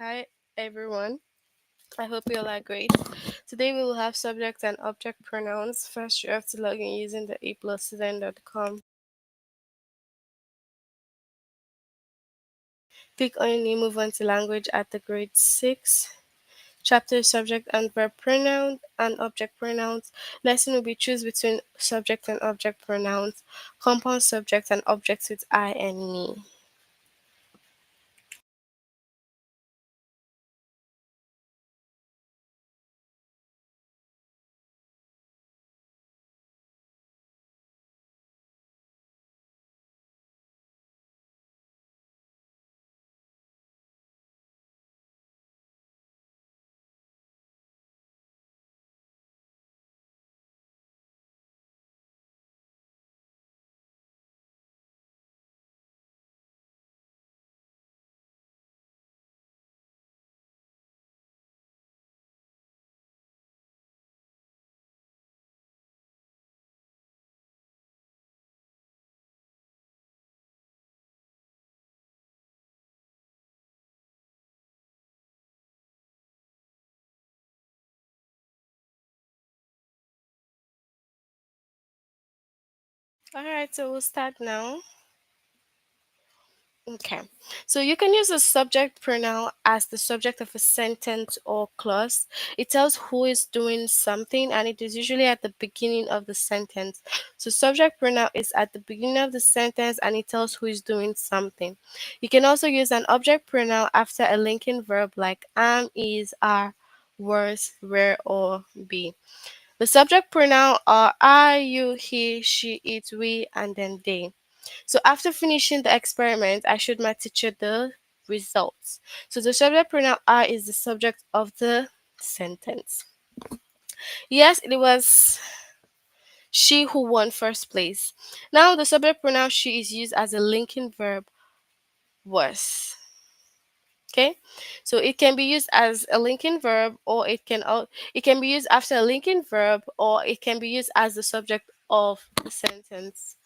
Hi everyone. I hope you all are great. Today we will have subject and object pronouns. First, you have to log in using the aplusstudent.com. Click on your name, move on to language at the grade 6. Chapter subject and verb pronoun and object pronouns. Lesson will be choose between subject and object pronouns, compound subject and objects with I and me. Alright, so we'll start now. Okay, so you can use a subject pronoun as the subject of a sentence or clause. It tells who is doing something and it is usually at the beginning of the sentence. So, subject pronoun is at the beginning of the sentence and it tells who is doing something. You can also use an object pronoun after a linking verb like am, is, are, was, were, or be. The subject pronoun are I, you, he, she, it, we, and then they. So after finishing the experiment, I showed my teacher the results. So the subject pronoun I is the subject of the sentence. Yes, it was she who won first place. Now the subject pronoun she is used as a linking verb was. Okay, so it can be used as a linking verb, or it can be used after a linking verb, or it can be used as the subject of the sentence.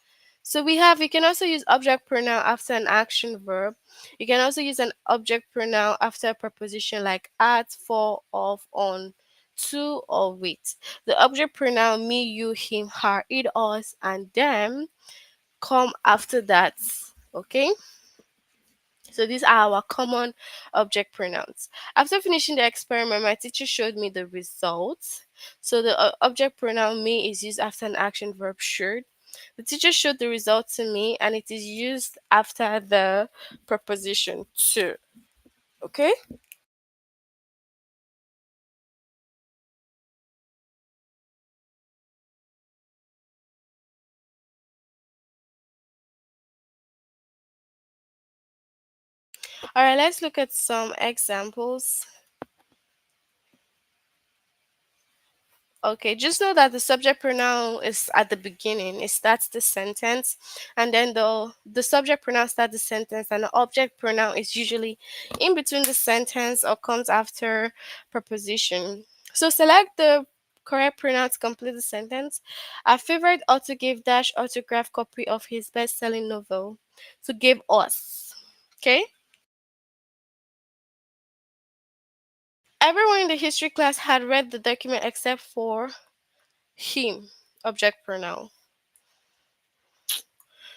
So you can also use object pronoun after an action verb. You can also use an object pronoun after a preposition like at, for, of, on, to, or with. The object pronoun me, you, him, her, it, us, and them come after that. Okay? So these are our common object pronouns. After finishing the experiment, my teacher showed me the results. So the object pronoun me is used after an action verb should. The teacher showed the result to me and it is used after the preposition to. Okay? All right, let's look at some examples. Okay, just know that the subject pronoun is at the beginning. It starts the sentence, and then the subject pronoun starts the sentence, and the object pronoun is usually in between the sentence or comes after preposition. So select the correct pronoun to complete the sentence. Our favorite author gave dash autograph copy of his best-selling novel to give us. Okay, everyone in the history class had read the document except for him. Object pronoun.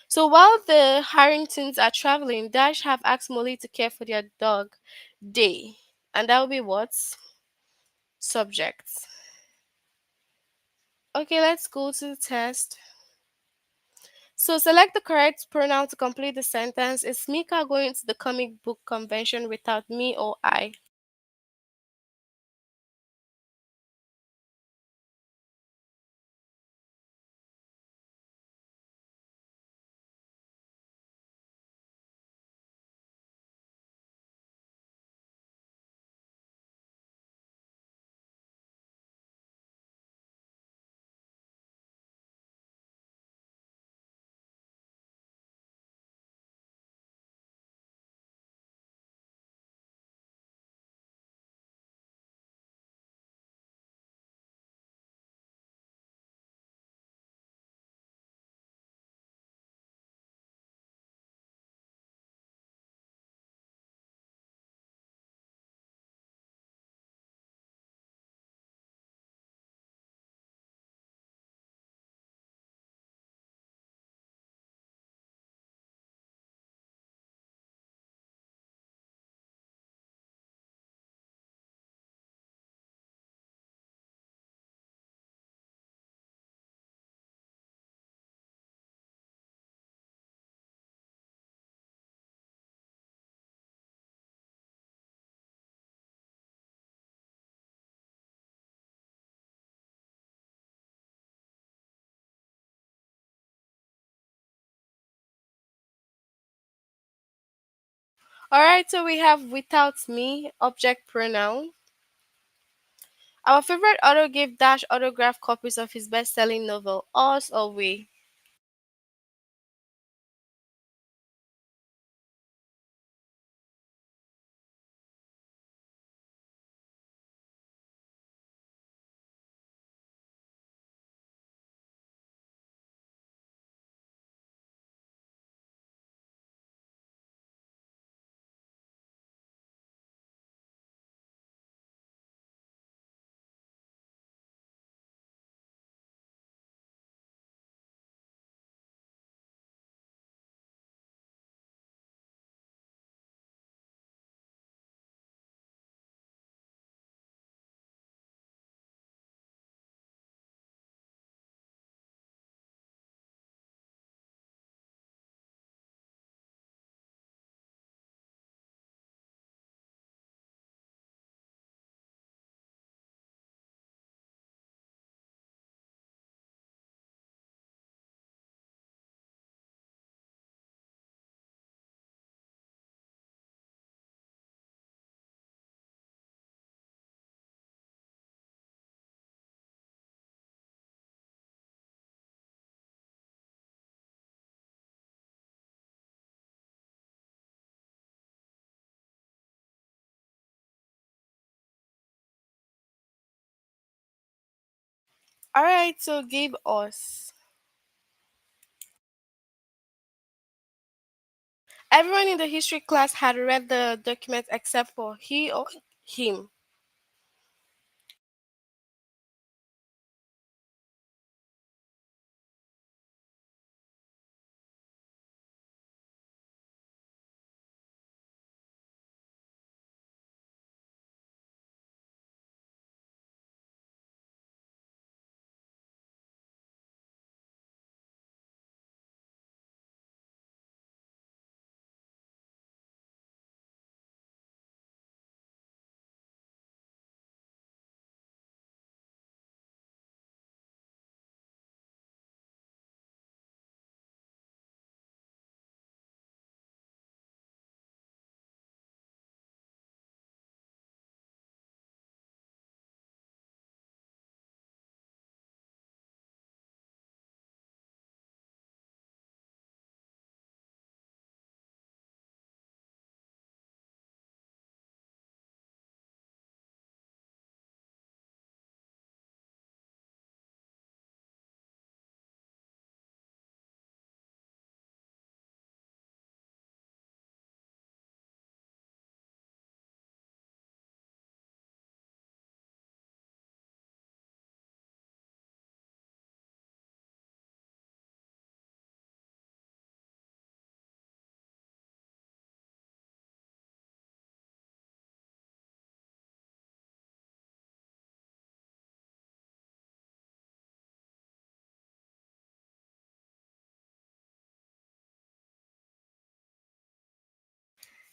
So while the Harringtons are traveling, Dash have asked Molly to care for their dog, Day. And that will be what? Subject. Okay, let's go to the test. So select the correct pronoun to complete the sentence. Is Mika going to the comic book convention without me or I? All right, so we have without me, object pronoun. Our favorite author gave Dash autographed copies of his best-selling novel, Us or We. All right, so give us. Everyone in the history class had read the document except for he or him.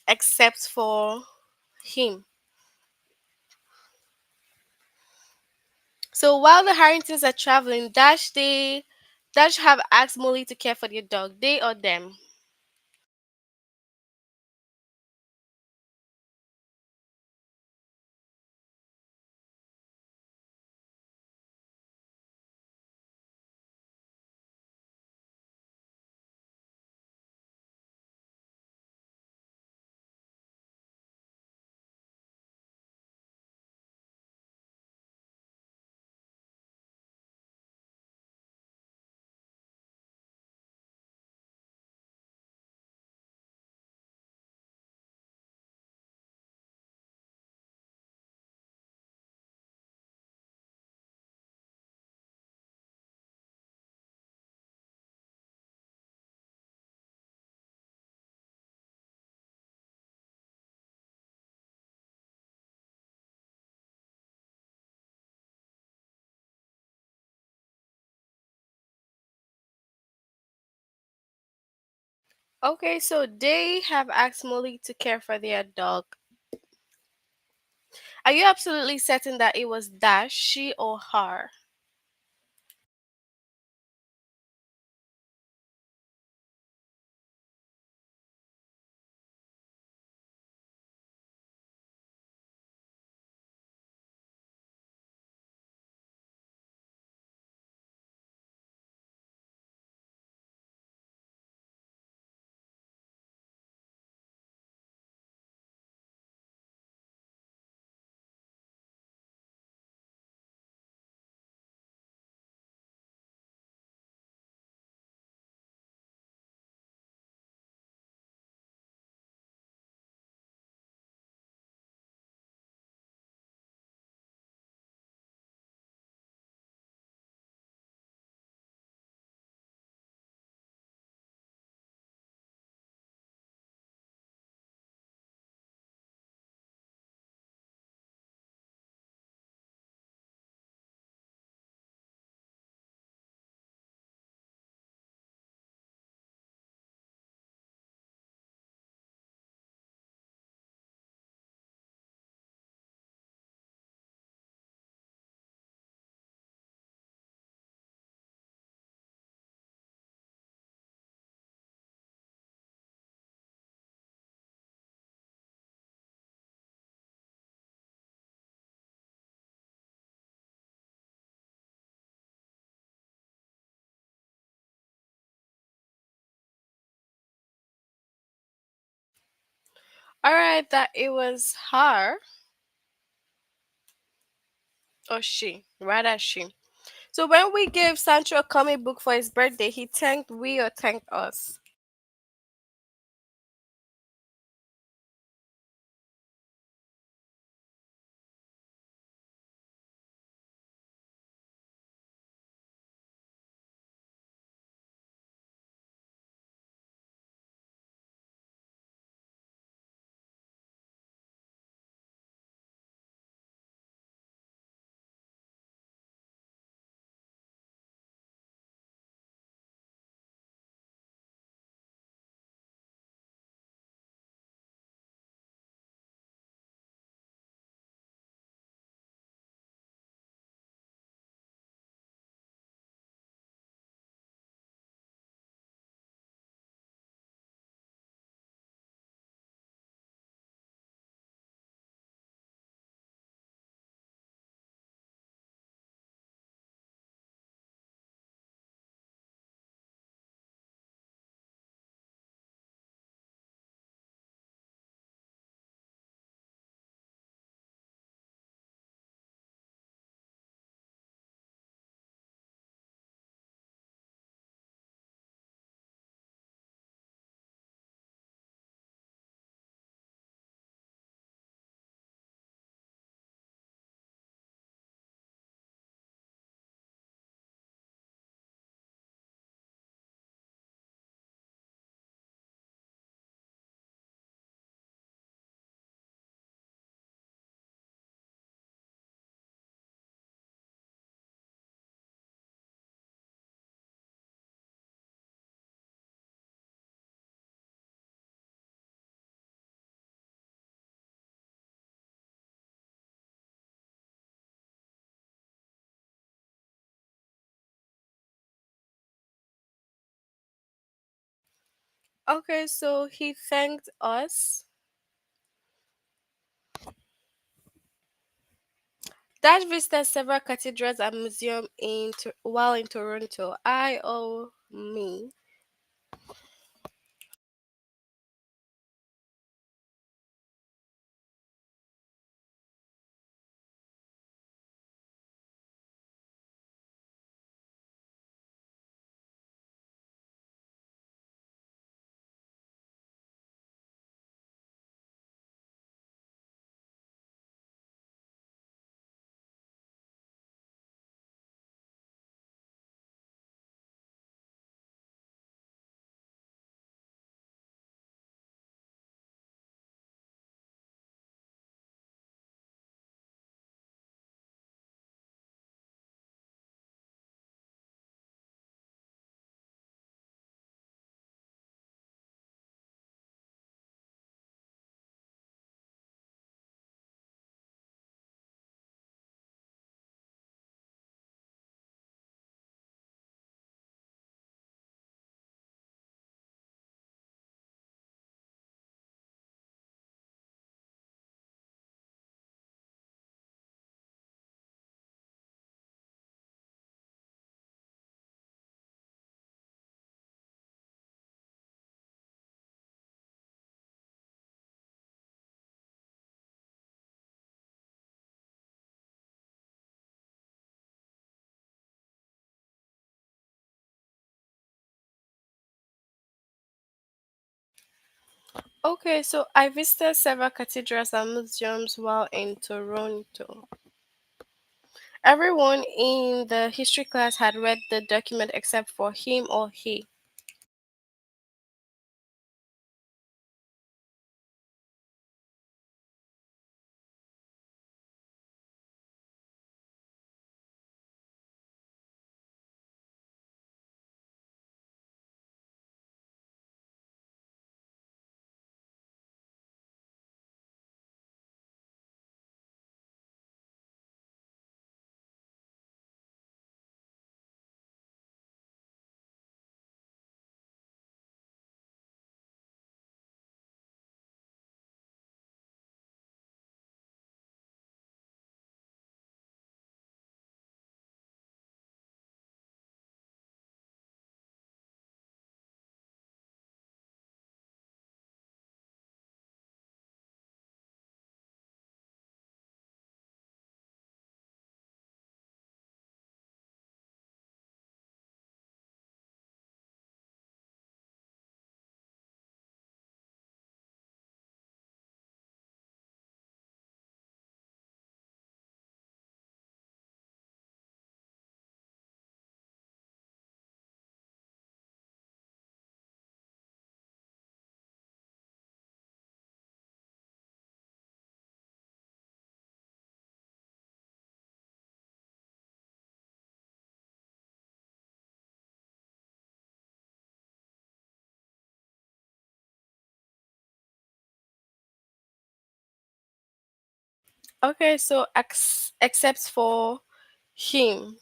Except for him. So while the Harringtons are traveling, Dash have asked Molly to care for their dog. They or them. Okay, so they have asked Molly to care for their dog. Are you absolutely certain that it was Dash, she or her? All right, that it was her or she, rather she. So when we gave Sancho a comic book for his birthday, he thanked we or thanked us. Okay, so he thanked us. That visited several cathedrals and museums while in Toronto. I owe me. Okay, so I visited several cathedrals and museums while in Toronto. Everyone in the history class had read the document except for him or he. Okay, so except for him.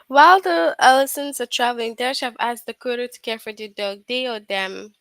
While the Allisons are traveling, Dash have asked Dakota to care for the dog. They or them.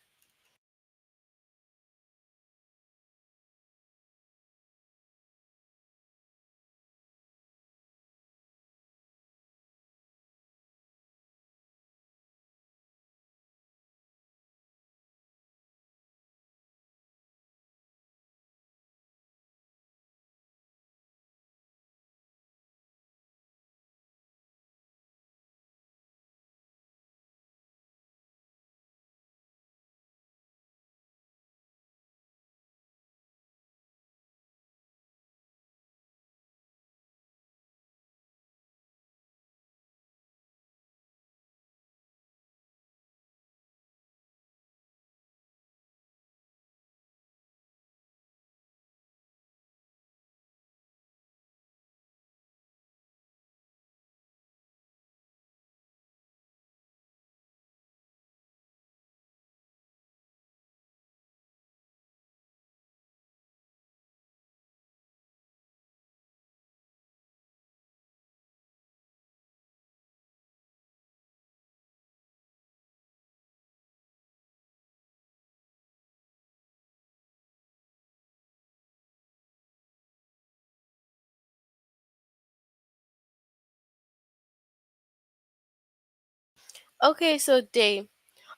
Okay, so day.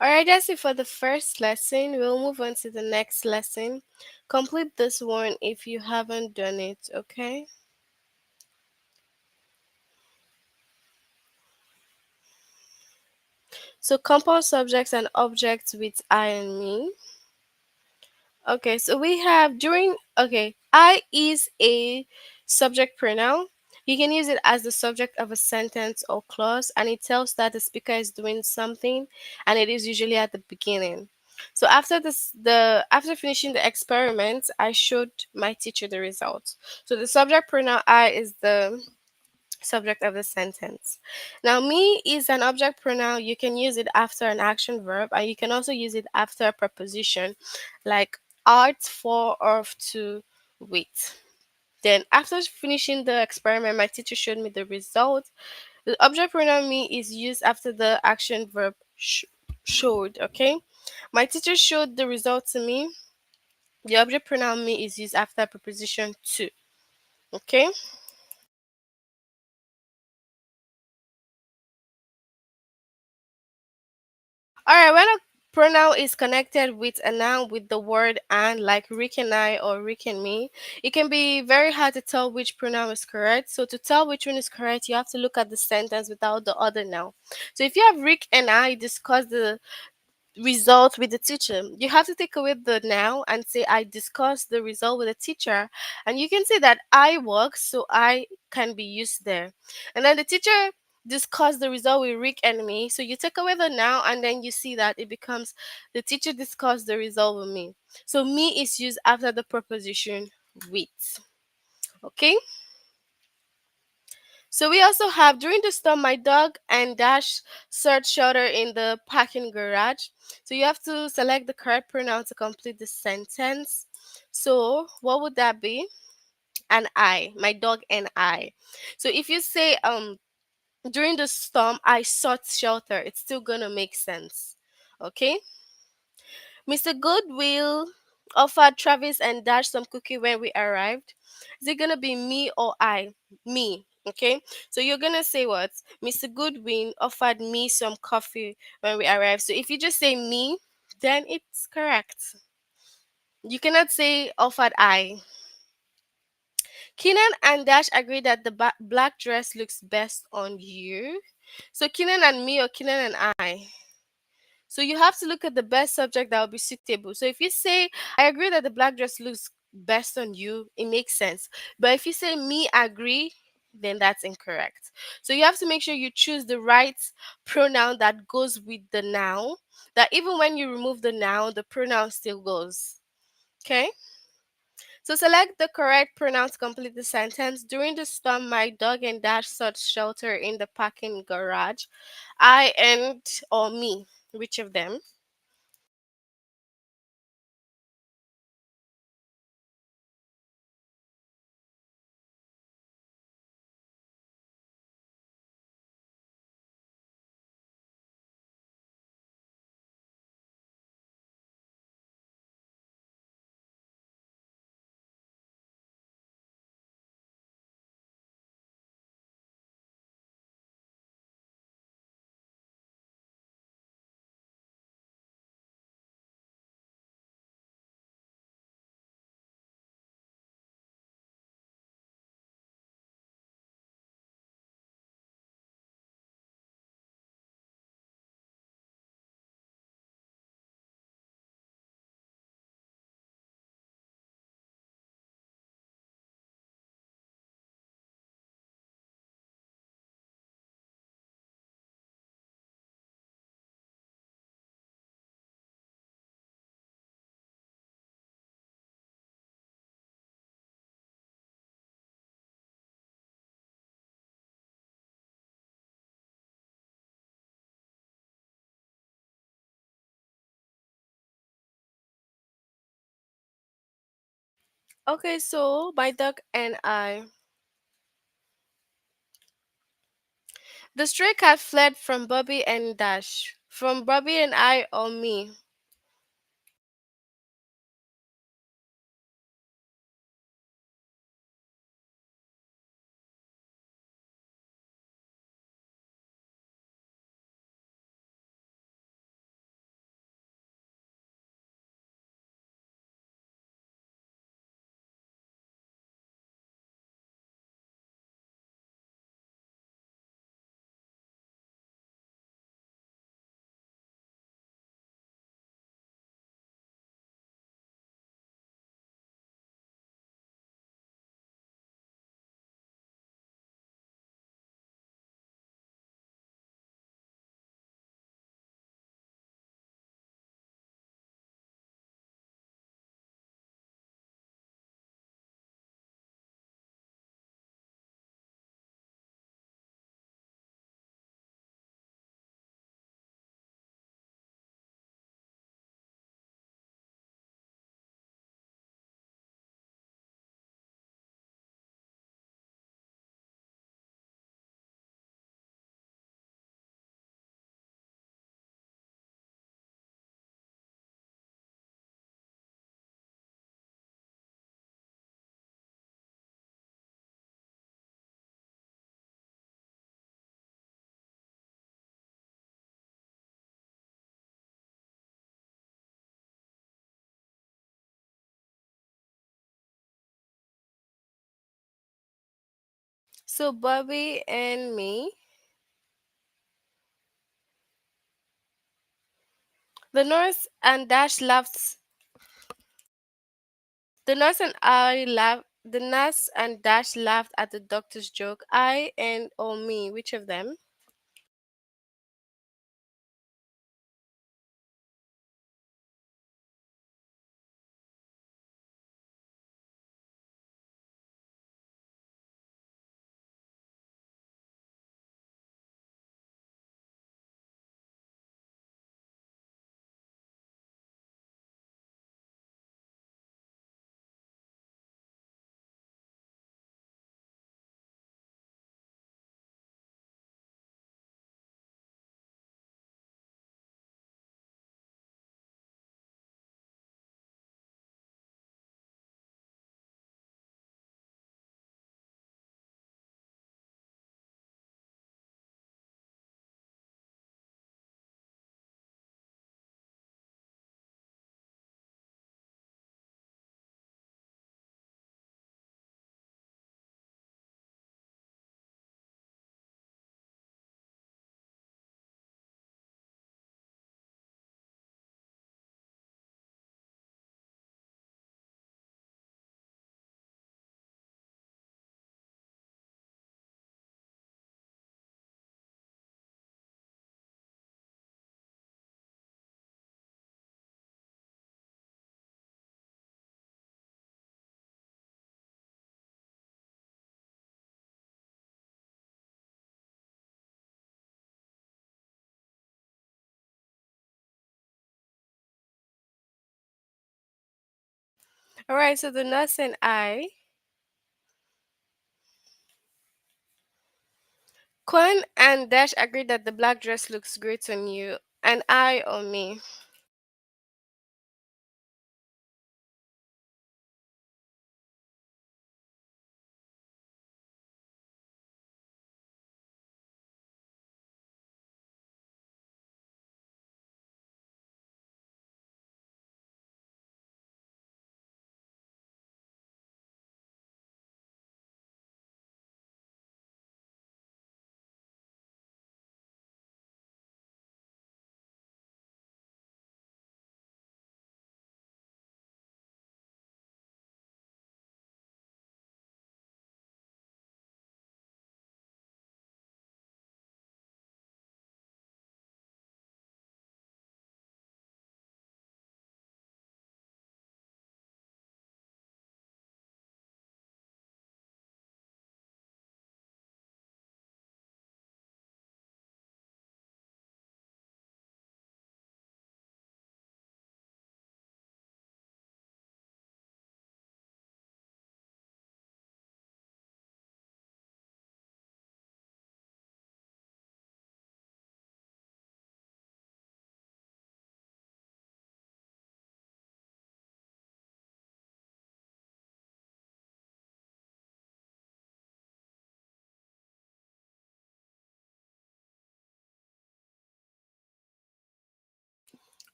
Alright, that's it for the first lesson. We'll move on to the next lesson. Complete this one if you haven't done it, okay? So compound subjects and objects with I and me. Okay, so we have I is a subject pronoun. You can use it as the subject of a sentence or clause, and it tells that the speaker is doing something, and it is usually at the beginning. So after finishing the experiment, I showed my teacher the results. So the subject pronoun I is the subject of the sentence. Now, me is an object pronoun. You can use it after an action verb, and you can also use it after a preposition, like art, for, of, to, with. Then, after finishing the experiment, my teacher showed me the result. The object pronoun me is used after the action verb showed. Okay, my teacher showed the result to me. The object pronoun me is used after preposition to. Okay. All right, when a pronoun is connected with a noun with the word and, like Rick and I or Rick and me, it can be very hard to tell which pronoun is correct. So, to tell which one is correct, you have to look at the sentence without the other noun. So, if you have Rick and I discuss the result with the teacher, you have to take away the now and say I discussed the result with the teacher, and you can say that I work, so I can be used there. And then the teacher discussed the result with Rick and me, so you take away the now and then you see that it becomes the teacher discussed the result with me. So me is used after the preposition with. Okay. So we also have during the storm, my dog and Dash search shelter in the parking garage. So you have to select the correct pronoun to complete the sentence. So what would that be? And I, my dog and I. So if you say during the storm I sought shelter, it's still gonna make sense. Okay. Mr. Goodwill offered Travis and Dash some cookie when we arrived. Is it gonna be me or I? Me. Okay. So you're gonna say what? Mr. Goodwin offered me some coffee when we arrived. So if you just say me, then it's correct. You cannot say offered I. Keenan and Dash agree that the black dress looks best on you. So Keenan and me or Keenan and I. So you have to look at the best subject that will be suitable. So if you say, I agree that the black dress looks best on you, it makes sense. But if you say, me agree, then that's incorrect. So you have to make sure you choose the right pronoun that goes with the noun, that even when you remove the noun, the pronoun still goes. Okay? So select the correct pronoun to complete the sentence. During the storm, my dog and Dash sought shelter in the parking garage. I and or me, which of them? Okay, so my dog and I. The stray cat fled from Bobby and Dash. From Bobby and I or me. So Bobby and me. The nurse and Dash laughed. The nurse and Dash laughed at the doctor's joke. I and or me, which of them? All right, so the nurse and I. Quan and Dash agreed that the black dress looks great on you. And I or me.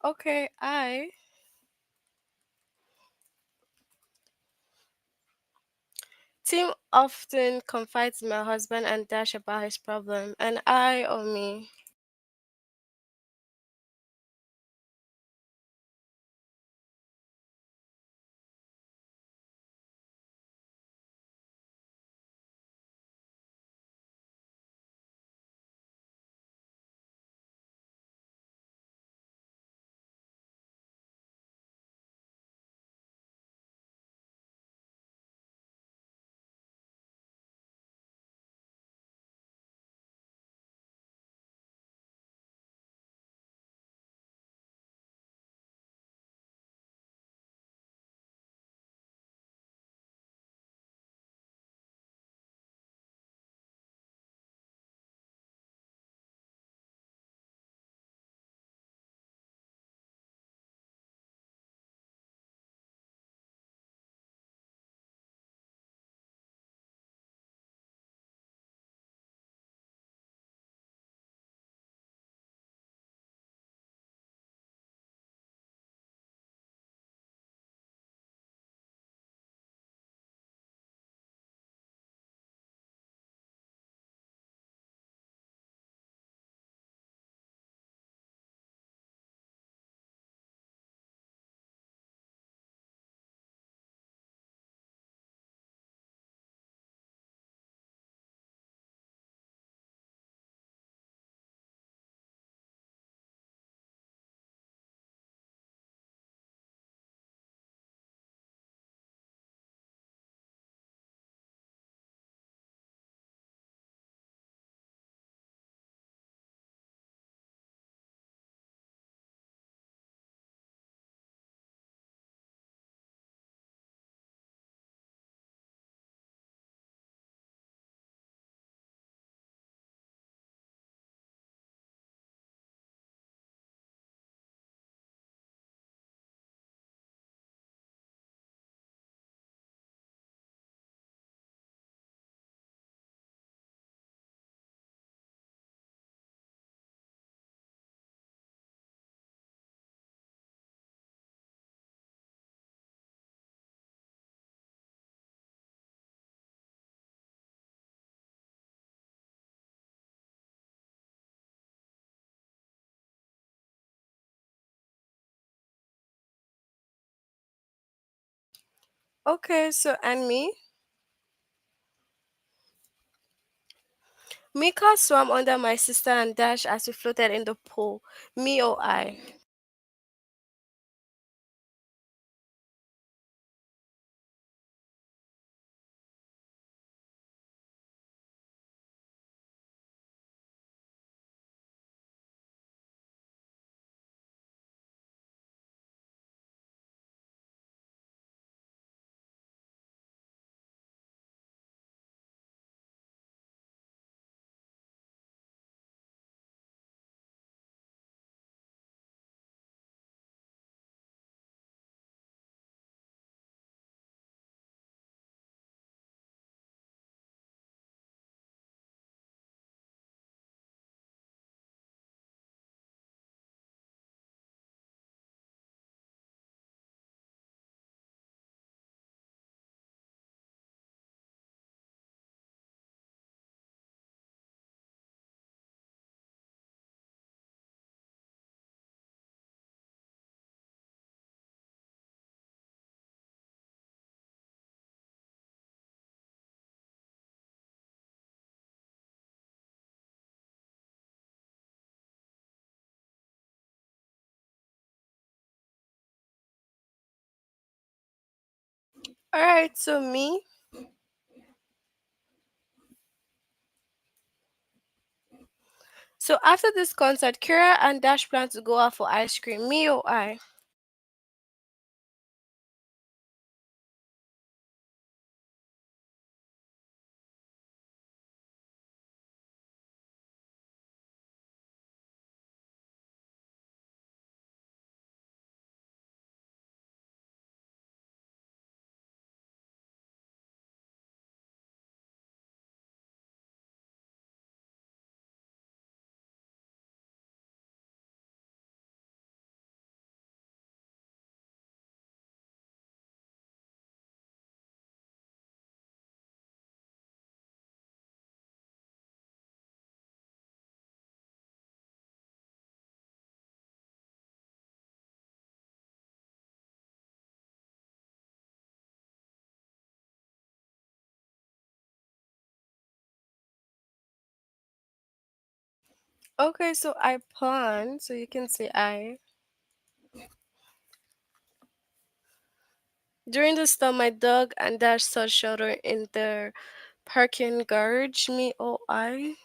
Okay, I. Tim often confides in my husband and Dash about his problem, and I or me. Okay, so and me? Mika swam under my sister and Dash as we floated in the pool. Me or I? Alright, so me. So after this concert, Kira and Dash plan to go out for ice cream. Me or I? Okay, so I plan, so you can say I. During the storm, my dog and Dash sought shelter in their parking garage. Me, oh, I.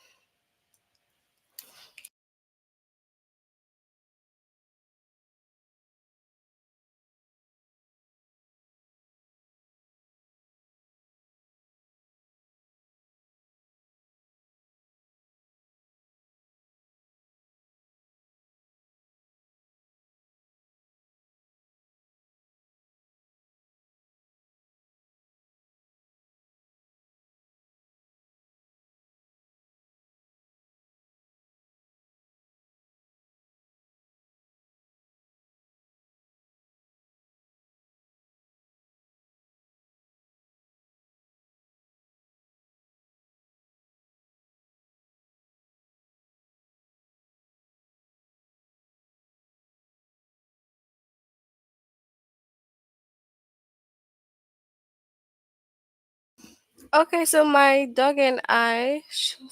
Okay, so my dog and I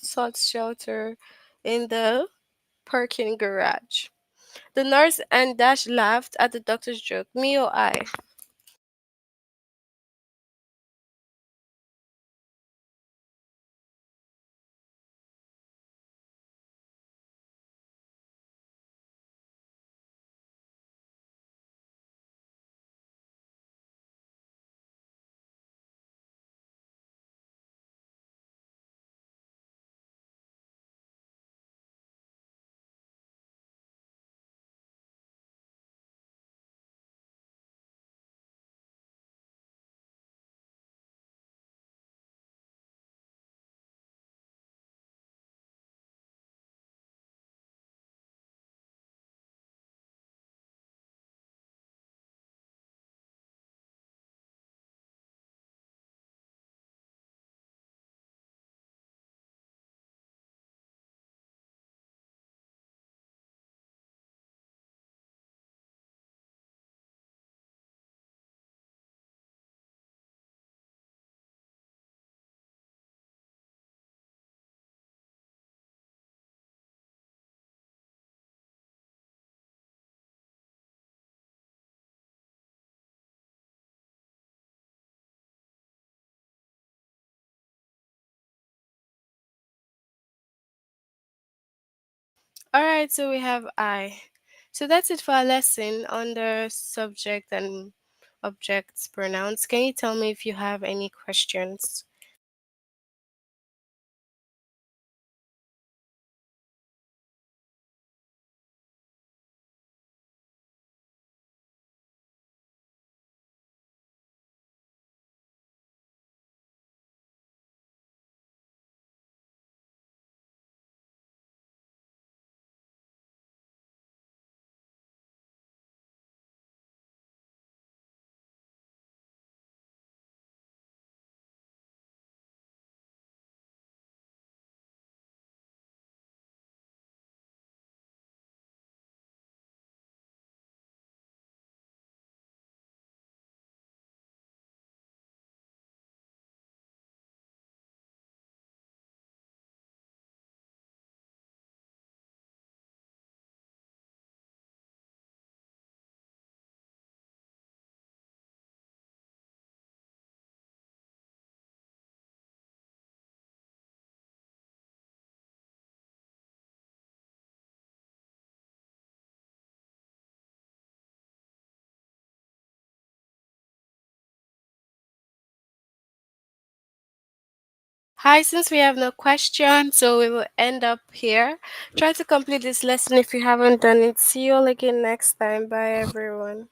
sought shelter in the parking garage. The nurse and Dash laughed at the doctor's joke. Me or I? Alright, so we have I. So that's it for our lesson on the subject and objects pronouns. Can you tell me if you have any questions? Hi, since we have no questions, so we will end up here. Try to complete this lesson if you haven't done it. See you all again next time. Bye, everyone.